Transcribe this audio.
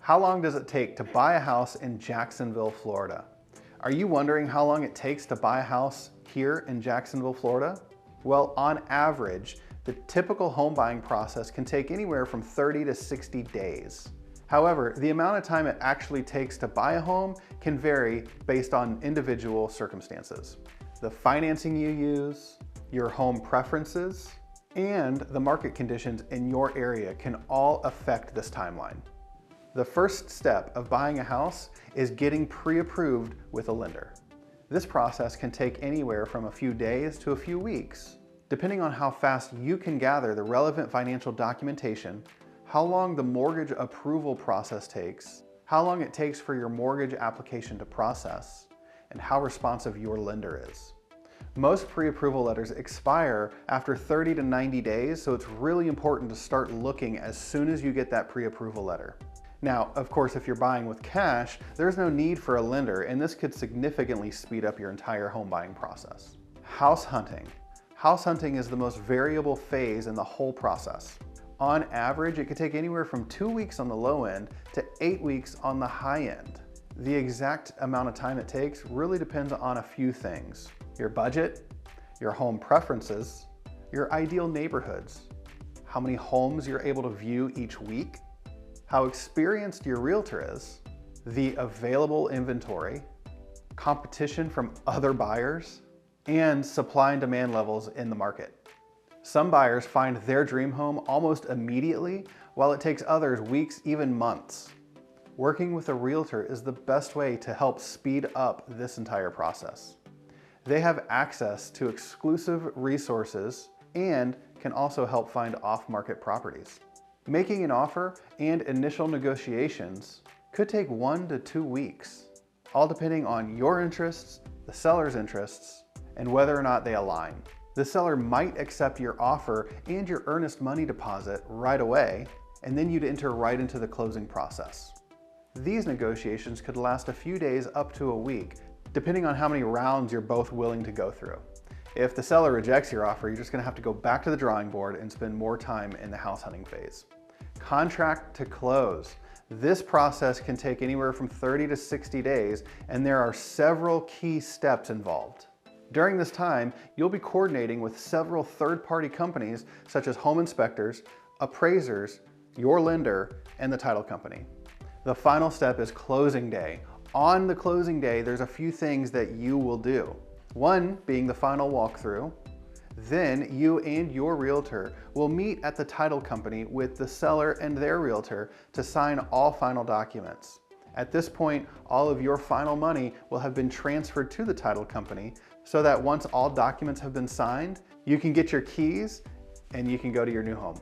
How long does it take to buy a house in Jacksonville, Florida? Are you wondering how long it takes to buy a house here in Jacksonville, Florida? Well, on average, the typical home buying process can take anywhere from 30 to 60 days. However, the amount of time it actually takes to buy a home can vary based on individual circumstances. The financing you use, your home preferences, and the market conditions in your area can all affect this timeline. The first step of buying a house is getting pre-approved with a lender. This process can take anywhere from a few days to a few weeks, depending on how fast you can gather the relevant financial documentation, how long the mortgage approval process takes, how long it takes for your mortgage application to process, and how responsive your lender is. Most pre-approval letters expire after 30 to 90 days, so it's really important to start looking as soon as you get that pre-approval letter. Now, of course, if you're buying with cash, there's no need for a lender, and this could significantly speed up your entire home buying process. House hunting. House hunting is the most variable phase in the whole process. On average, it could take anywhere from 2 weeks on the low end to 8 weeks on the high end. The exact amount of time it takes really depends on a few things: your budget, your home preferences, your ideal neighborhoods, how many homes you're able to view each week, how experienced your realtor is, the available inventory, competition from other buyers, and supply and demand levels in the market. Some buyers find their dream home almost immediately, while it takes others weeks, even months. Working with a realtor is the best way to help speed up this entire process. They have access to exclusive resources and can also help find off-market properties. Making an offer and initial negotiations could take 1 to 2 weeks, all depending on your interests, the seller's interests, and whether or not they align. The seller might accept your offer and your earnest money deposit right away, and then you'd enter right into the closing process. These negotiations could last a few days up to a week, depending on how many rounds you're both willing to go through. If the seller rejects your offer, you're just gonna have to go back to the drawing board and spend more time in the house hunting phase. Contract to close. This process can take anywhere from 30 to 60 days, and there are several key steps involved. During this time, you'll be coordinating with several third-party companies such as home inspectors, appraisers, your lender, and the title company. The final step is closing day. On the closing day, there's a few things that you will do. One being the final walkthrough. Then you and your realtor will meet at the title company with the seller and their realtor to sign all final documents. At this point, all of your final money will have been transferred to the title company so that once all documents have been signed, you can get your keys and you can go to your new home.